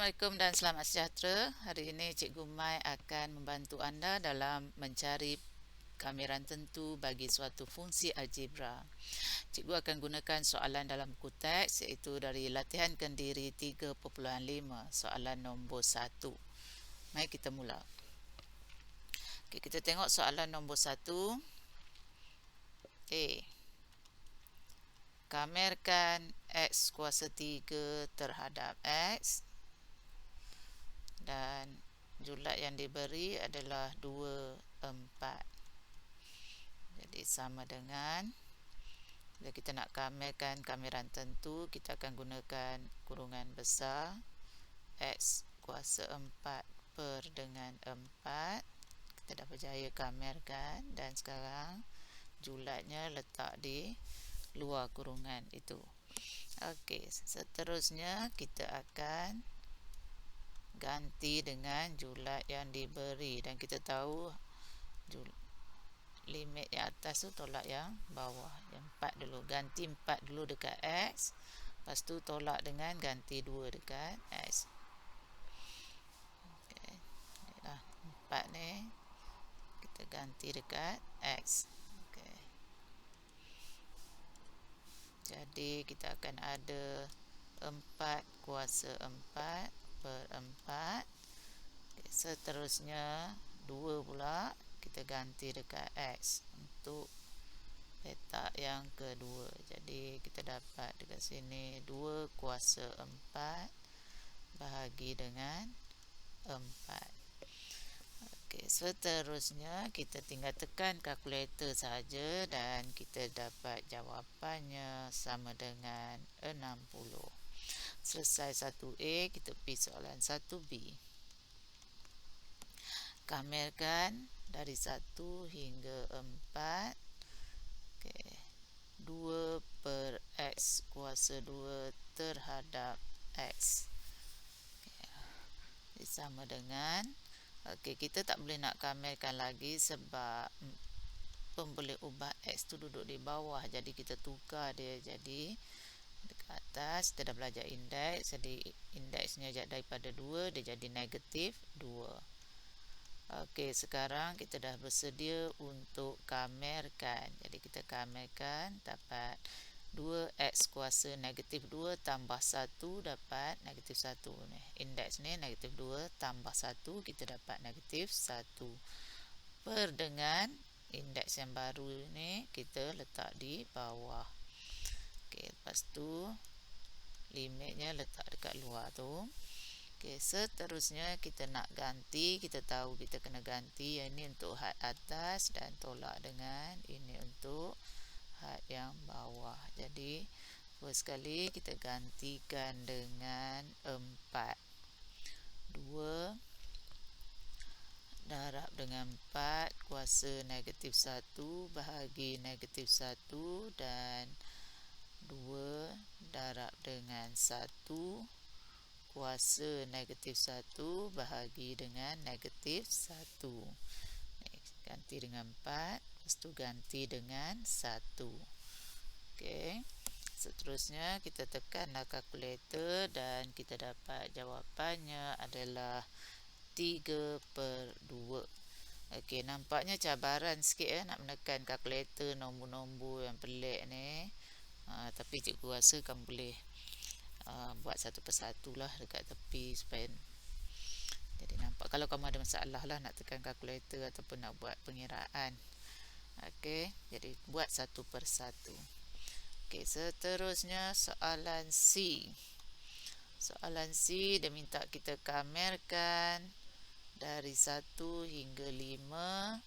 Assalamualaikum dan selamat sejahtera. Hari ini Cikgu Mai akan membantu anda dalam mencari kamiran tentu bagi suatu fungsi algebra. Cikgu akan gunakan soalan dalam buku teks iaitu dari latihan kendiri 3.5, soalan nombor 1. Mari kita mula. Okey, kita tengok soalan nombor 1. Kamerkan X kuasa 3 terhadap X dan julat yang diberi adalah 2, 4. Jadi sama dengan, bila kita nak kamerkan kamiran tentu, kita akan gunakan kurungan besar X kuasa 4 per dengan 4. Kita dah berjaya kamerkan dan sekarang julatnya letak di luar kurungan itu. Okey, seterusnya kita akan ganti dengan julat yang diberi dan kita tahu limit yang atas tu tolak yang bawah. Yang 4 dulu, ganti 4 dulu dekat X, lepas tu tolak dengan ganti 2 dekat X. Okay. 4 ni kita ganti dekat X. Okay. Jadi kita akan ada 4 kuasa 4 per 4. Okay. Seterusnya 2 pula kita ganti dekat X untuk letak yang kedua. Jadi kita dapat dekat sini 2 kuasa 4 bahagi dengan 4. Okey, seterusnya kita tinggal tekan kalkulator saja dan kita dapat jawapannya sama dengan 60. Selesai 1A, kita pergi soalan 1B. Kamerkan dari 1 hingga 4. Okay. 2 per X kuasa 2 terhadap X. Okay. Sama dengan, okay, kita tak boleh nak kamerkan lagi sebab pemboleh ubah X tu duduk di bawah. Jadi kita tukar dia jadi dekat atas. Kita dah belajar indeks. Jadi indeksnya daripada 2 dia jadi negatif 2. Okey, sekarang kita dah bersedia untuk kamerkan. Jadi kita kamerkan, dapat 2x kuasa negatif 2 tambah 1 dapat negatif 1 ni. Indeks ni negatif 2 tambah 1, kita dapat negatif 1. Per dengan indeks yang baru ni kita letak di bawah. Okey, lepas tu limitnya letak dekat luar tu. Okay, seterusnya kita nak ganti. Kita tahu kita kena ganti. Yang ini untuk had atas dan tolak dengan ini untuk had yang bawah. Jadi first sekali kita gantikan dengan 4. 2 darab dengan 4 kuasa negatif 1 bahagi negatif 1 dan 2 darab dengan 1 kuasa negatif 1 bahagi dengan negatif 1. Ganti dengan 4, lepas tu ganti dengan 1. Okey. Seterusnya kita tekanlah kalkulator dan kita dapat jawapannya adalah 3 per 2. Okey, nampaknya cabaran sikit nak menekan kalkulator nombor-nombor yang pelik ni. Tapi cikgu rasa kamu boleh buat satu persatu lah dekat tepi supaya jadi nampak. Kalau kamu ada masalah lah nak tekan kalkulator ataupun nak buat pengiraan. Okey, jadi buat satu persatu. Okey, seterusnya soalan C. Soalan C dia minta kita kamerkan dari 1 hingga 5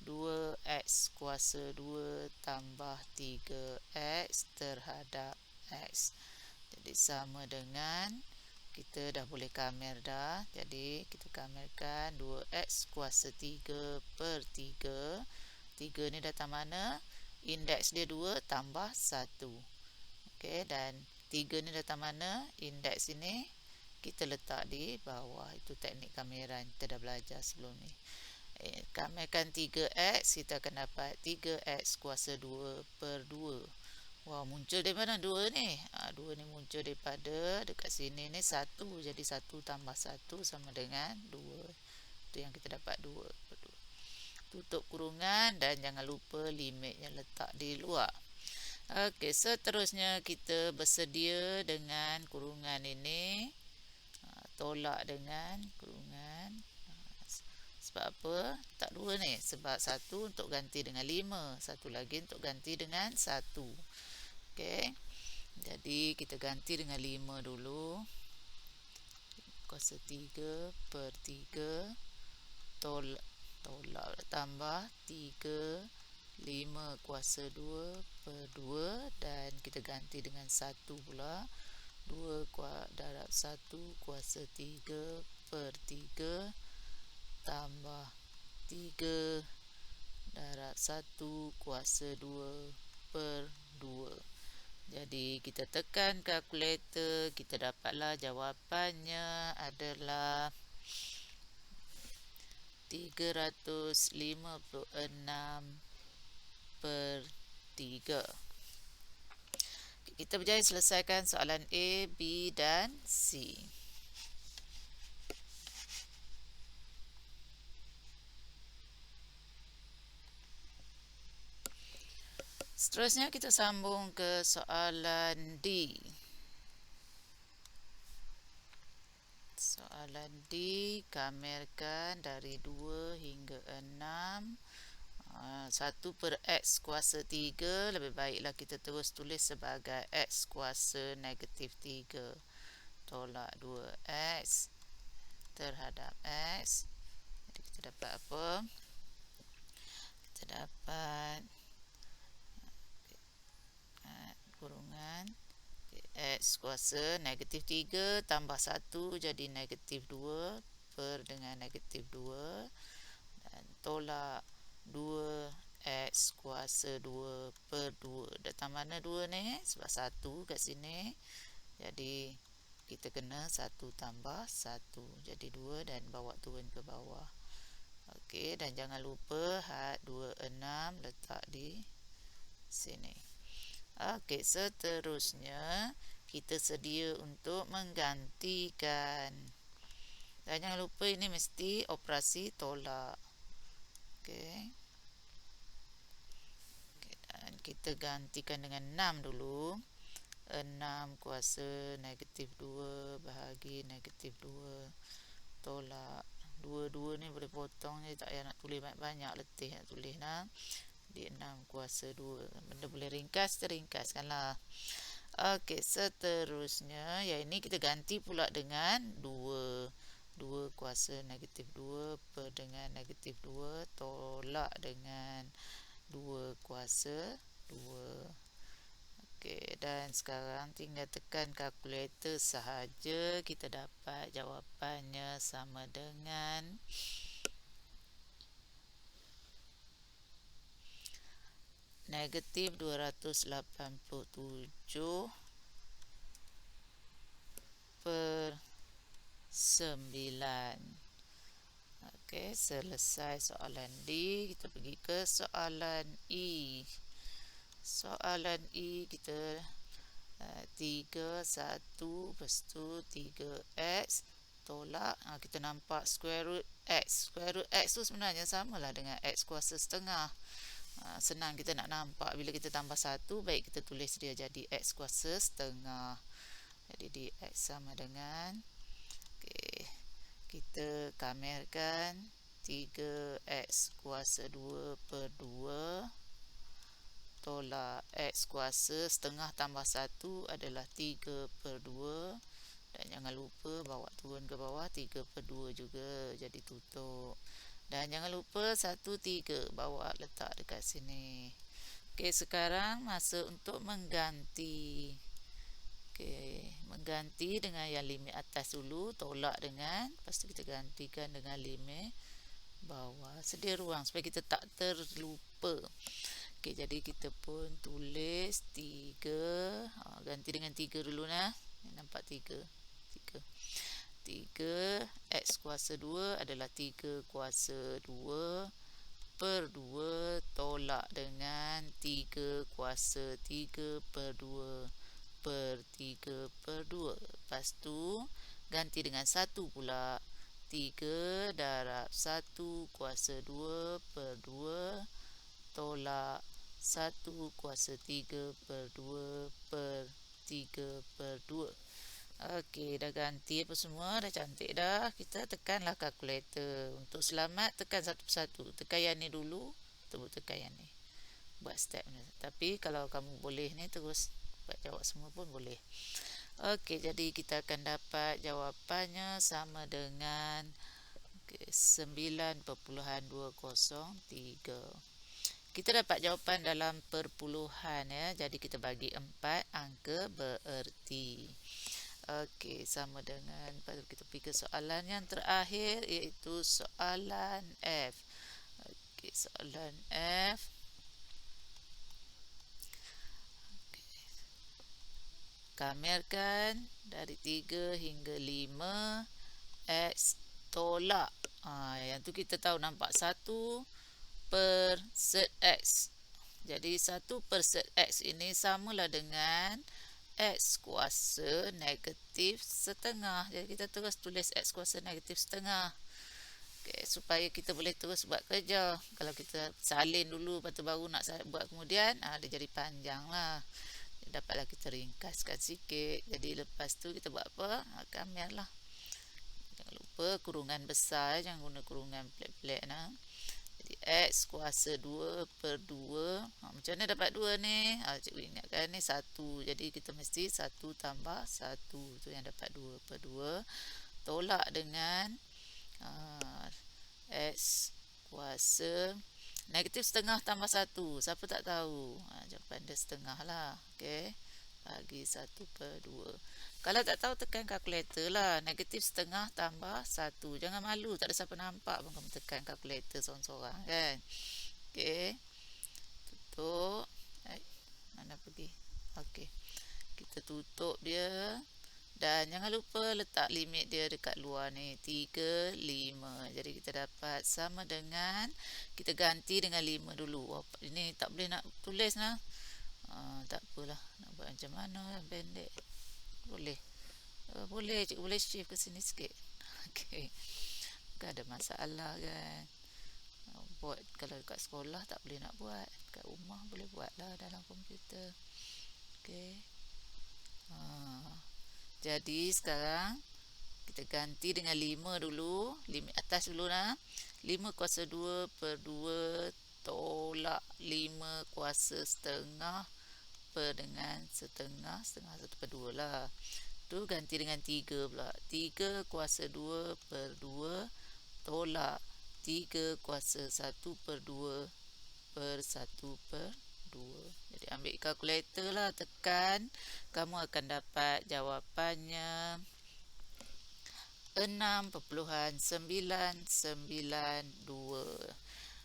2x kuasa 2 tambah 3x terhadap x. Jadi sama dengan, kita dah boleh kamer dah. Jadi kita kamerkan 2x kuasa 3 per 3. 3 ni datang mana? Indeks dia 2 tambah 1. Okey, dan 3 ni datang mana? Indeks ini kita letak di bawah. Itu teknik kameran kita dah belajar sebelum ni. Kamerkan 3x, kita akan dapat 3x kuasa 2 per 2. Wah, muncul dari mana 2 ni? 2 ni muncul daripada dekat sini ni 1. Jadi 1 tambah 1 sama dengan 2. Itu yang kita dapat 2. Tutup kurungan dan jangan lupa limitnya letak di luar. Okey, seterusnya kita bersedia dengan kurungan ini. Tolak dengan kurungan. Sebab apa? Tak 2 ni. Sebab 1 untuk ganti dengan 5. 1 lagi untuk ganti dengan 1. Okey. Jadi kita ganti dengan 5 dulu. Kuasa 3 per 3. Tolak tambah 3. 5 kuasa 2 per 2. Dan kita ganti dengan 1 pula. 2 darab 1 kuasa 3 per 3. Tambah 3 darab 1 kuasa 2 per 2. Jadi kita tekan kalkulator, kita dapatlah jawapannya adalah 356 per 3. Kita berjaya selesaikan soalan A, B dan C. Seterusnya kita sambung ke soalan D. Soalan D, kamerkan dari 2 hingga 6. 1 per X kuasa 3. Lebih baiklah kita terus tulis sebagai X kuasa negatif 3. Tolak 2X terhadap X. Jadi kita dapat apa? Kita dapat kurungan X kuasa negatif 3 tambah 1 jadi negatif 2 per dengan negatif 2. Dan tolak 2X kuasa 2 per 2. Datang mana 2 ni? Sebab 1 kat sini. Jadi kita kena 1 tambah 1. Jadi 2 dan bawa turun ke bawah. Okey, dan jangan lupa had 26 letak di sini. Okey, seterusnya kita sedia untuk menggantikan. Dan jangan lupa ini mesti operasi tolak. Okey. Dan kita gantikan dengan 6 dulu. 6 kuasa negatif 2 bahagi negatif 2. Tolak 2 ni boleh potong je, tak payah nak tulis banyak-banyak, letih nak tulis lah. Di 6 kuasa 2. Benda boleh ringkas, teringkaskanlah. Okey, seterusnya yang ini kita ganti pula dengan 2. 2 kuasa negatif 2 per dengan negatif 2. Tolak dengan 2 kuasa 2. Okey, dan sekarang tinggal tekan kalkulator sahaja. Kita dapat jawapannya sama dengan negatif 287 per 9. Okey, selesai soalan D. Kita pergi ke soalan E. Soalan E kita 3, 1, lepas tu 3X tolak. Kita nampak square root X. Square root X tu sebenarnya samalah dengan X kuasa setengah. Senang kita nak nampak. Bila kita tambah 1, baik kita tulis dia jadi X kuasa setengah. Jadi di X sama dengan, okay, kita kamerkan 3X kuasa 2 per 2. Tolak X kuasa setengah tambah 1 adalah 3 per 2. Dan jangan lupa bawa turun ke bawah 3 per 2 juga. Jadi tutup. Dan jangan lupa 1, 3 bawa letak dekat sini. Okey, sekarang masa untuk mengganti. Okey, mengganti dengan yang limit atas dulu. Tolak dengan, lepas tu kita gantikan dengan limit bawah. Sedia ruang supaya kita tak terlupa. Okey, jadi kita pun tulis 3. Ganti dengan 3 dulu nah. Nampak 3. 3 X kuasa 2 adalah 3 kuasa 2 per 2 tolak dengan 3 kuasa 3 per 2 per 3 per 2. Lepas tu ganti dengan 1 pula. 3 darab 1 kuasa 2 per 2 tolak 1 kuasa 3 per 2 per 3 per 2. Okey, dah ganti apa semua, dah cantik dah. Kita tekanlah kalkulator. Untuk selamat, tekan satu persatu. Tekan yang ni dulu, tekan yang ni. Buat step ni. Tapi kalau kamu boleh ni, terus buat jawab semua pun boleh. Okey, jadi kita akan dapat jawapannya sama dengan 9.203. Kita dapat jawapan dalam perpuluhan ya. Jadi kita bagi 4 angka bererti. Okey, sama dengan kita pergi ke soalan yang terakhir, iaitu soalan F. Okey, soalan F. Okay. Kamerkan dari 3 hingga 5 X tolak. Yang tu kita tahu nampak 1 per set X. Jadi 1 per set X ini samalah dengan X kuasa negatif setengah. Jadi kita terus tulis X kuasa negatif setengah. Okay, supaya kita boleh terus buat kerja. Kalau kita salin dulu, lepas tu baru nak buat kemudian, dia jadi panjang lah. Dapatlah kita ringkaskan sikit. Jadi lepas tu kita buat apa? Kamer lah. Jangan lupa kurungan besar, jangan guna kurungan pelik-pelik nah. Jadi X kuasa 2 per 2. Macam mana dapat 2 ni? Cikgu ingatkan ni 1. Jadi kita mesti 1 tambah 1. Tu yang dapat 2 per 2. Tolak dengan X kuasa negatif setengah tambah 1. Siapa tak tahu? Jawapan dia setengah lah. Okay. Bagi 1 per 2. Kalau tak tahu, tekan kalkulator lah. Negatif setengah tambah 1. Jangan malu. Tak ada siapa nampak pun kamu tekan kalkulator seorang-seorang kan. Okey. Tutup. Mana pergi? Okey. Kita tutup dia. Dan jangan lupa letak limit dia dekat luar ni. 3, 5. Jadi kita dapat sama dengan, kita ganti dengan 5 dulu. Ini tak boleh nak tulis lah. Tak apalah. Nak buat macam mana? Pendek. Boleh. Boleh. Cikgu boleh shift ke sini sikit. Okey. Bukan ada masalah kan. Buat kalau dekat sekolah tak boleh nak buat. Dekat rumah boleh buat lah dalam komputer. Okey. Jadi sekarang kita ganti dengan 5 dulu. Limit atas dulu lah. 5 kuasa 2 per 2 tolak 5 kuasa setengah per dengan setengah 1 per 2 lah. Tu ganti dengan 3 pula. 3 kuasa 2 per 2 tolak 3 kuasa 1 per 2 per 1 per 2. Jadi ambil kalkulator lah, tekan. Kamu akan dapat jawapannya 6.992.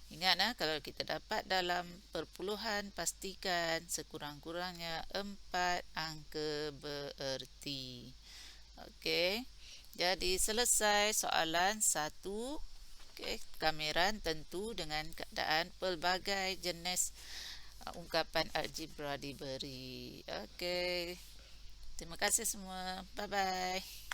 Ingat kalau kita dapat dalam perpuluhan, pastikan sekurang-kurangnya 4 angka bererti. Okey. Jadi selesai soalan 1. Okey, kameran tentu dengan keadaan pelbagai jenis ungkapan algebra diberi. Okey. Terima kasih semua. Bye bye.